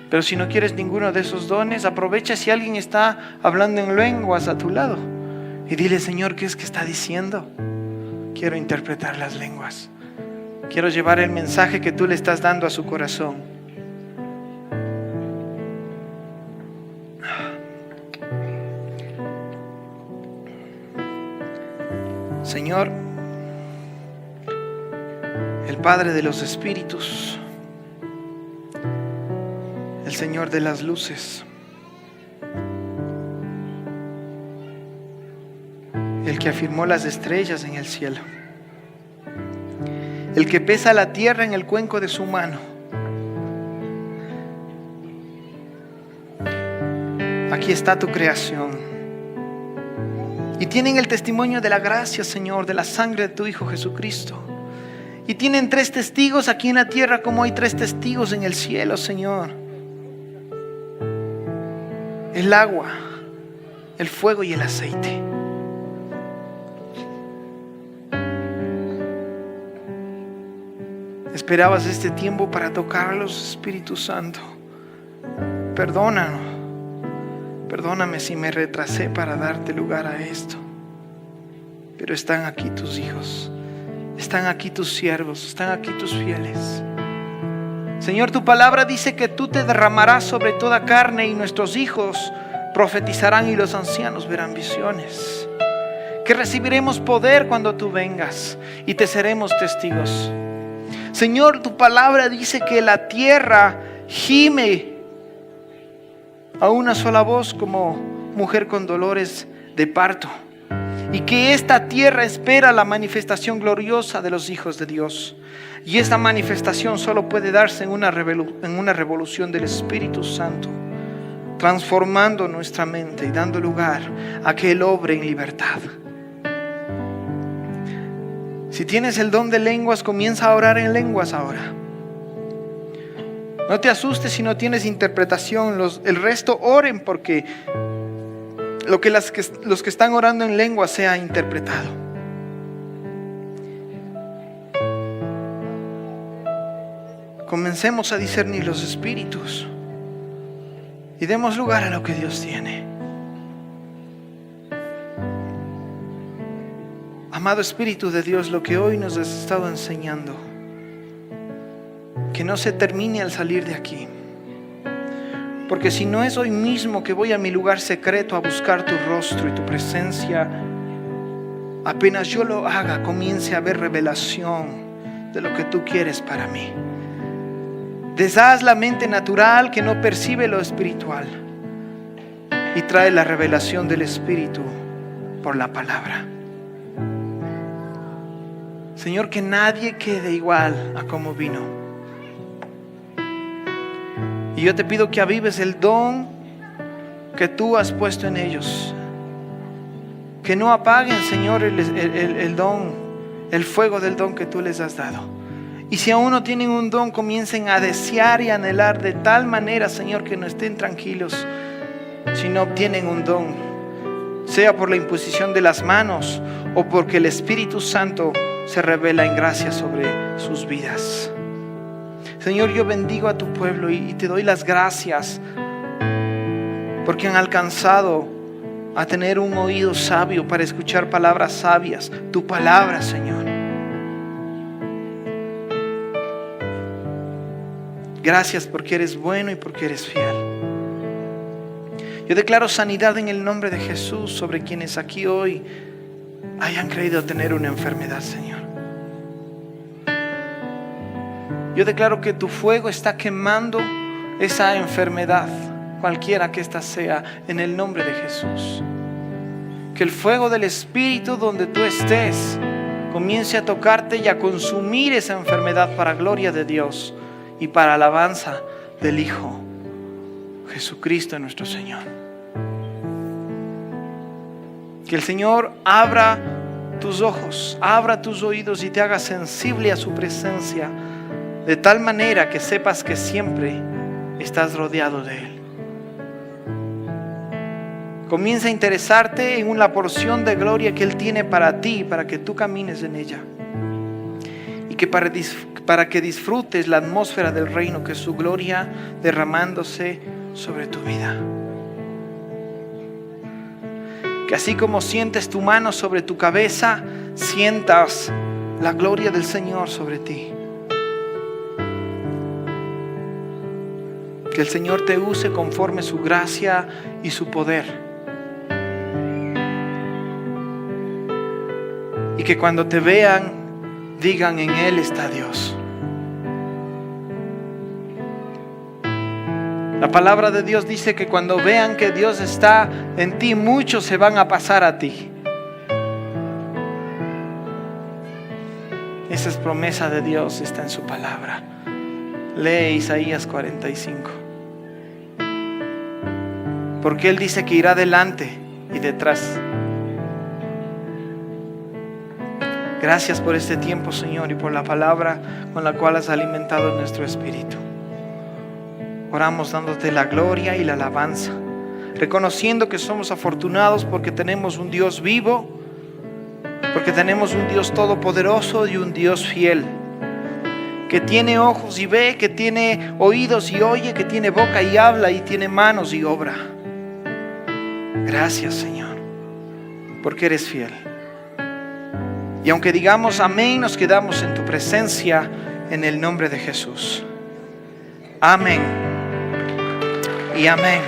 Pero si no quieres ninguno de esos dones, aprovecha si alguien está hablando en lenguas a tu lado y dile, Señor, ¿qué es que está diciendo? Quiero interpretar las lenguas. Quiero llevar el mensaje que tú le estás dando a su corazón. Señor, el Padre de los Espíritus, el Señor de las luces, el que afirmó las estrellas en el cielo, el que pesa la tierra en el cuenco de su mano. Aquí está tu creación. Y tienen el testimonio de la gracia, Señor, de la sangre de tu Hijo Jesucristo. Y tienen 3 testigos aquí en la tierra como hay 3 testigos en el cielo, Señor. El agua, el fuego y el aceite. Esperabas este tiempo para tocarlos, Espíritu Santo. Perdónanos. Perdóname si me retrasé para darte lugar a esto. Pero están aquí tus hijos. Están aquí tus siervos. Están aquí tus fieles. Señor, tu palabra dice que tú te derramarás sobre toda carne y nuestros hijos profetizarán y los ancianos verán visiones. Que recibiremos poder cuando tú vengas y te seremos testigos. Señor, tu palabra dice que la tierra gime a una sola voz como mujer con dolores de parto. Y que esta tierra espera la manifestación gloriosa de los hijos de Dios. Y esta manifestación solo puede darse en una revolución del Espíritu Santo, transformando nuestra mente y dando lugar a que Él obre en libertad. Si tienes el don de lenguas, comienza a orar en lenguas ahora. No te asustes si no tienes interpretación. El resto oren porque los que están orando en lengua sea interpretado. Comencemos a discernir los espíritus y demos lugar a lo que Dios tiene. Amado Espíritu de Dios, lo que hoy nos has estado enseñando, que no se termine al salir de aquí. Porque si no es hoy mismo que voy a mi lugar secreto a buscar tu rostro y tu presencia, apenas yo lo haga, comience a haber revelación de lo que tú quieres para mí. Deshaz la mente natural que no percibe lo espiritual y trae la revelación del Espíritu por la palabra. Señor, que nadie quede igual a como vino. Y yo te pido que avives el don que tú has puesto en ellos. Que no apaguen, Señor, el don, el fuego del don que tú les has dado. Y si aún no tienen un don, comiencen a desear y anhelar de tal manera, Señor, que no estén tranquilos si no obtienen un don. Sea por la imposición de las manos o porque el Espíritu Santo se revela en gracia sobre sus vidas. Señor, yo bendigo a tu pueblo y te doy las gracias porque han alcanzado a tener un oído sabio para escuchar palabras sabias, tu palabra, Señor. Gracias porque eres bueno y porque eres fiel. Yo declaro sanidad en el nombre de Jesús sobre quienes aquí hoy hayan creído tener una enfermedad, Señor. Yo declaro que tu fuego está quemando esa enfermedad, cualquiera que ésta sea, en el nombre de Jesús. Que el fuego del Espíritu donde tú estés comience a tocarte y a consumir esa enfermedad para gloria de Dios y para alabanza del Hijo Jesucristo nuestro Señor. Que el Señor abra tus ojos, abra tus oídos y te haga sensible a su presencia, de tal manera que sepas que siempre estás rodeado de Él. Comienza a interesarte en una porción de gloria que Él tiene para ti, para que tú camines en ella. Y que para que disfrutes la atmósfera del reino, que es su gloria derramándose sobre tu vida. Que así como sientes tu mano sobre tu cabeza, sientas la gloria del Señor sobre ti. Que el Señor te use conforme su gracia y su poder. Y que cuando te vean, digan: en Él está Dios. La palabra de Dios dice que cuando vean que Dios está en ti, muchos se van a pasar a ti. Esa es promesa de Dios, está en su palabra. Lee Isaías 45. Porque Él dice que irá delante y detrás. Gracias por este tiempo, Señor, y por la palabra con la cual has alimentado nuestro espíritu. Oramos dándote la gloria y la alabanza, reconociendo que somos afortunados porque tenemos un Dios vivo, porque tenemos un Dios todopoderoso y un Dios fiel, que tiene ojos y ve, que tiene oídos y oye, que tiene boca y habla, y tiene manos y obra. Gracias, Señor, porque eres fiel. Y aunque digamos amén, nos quedamos en tu presencia, en el nombre de Jesús. Amén y amén.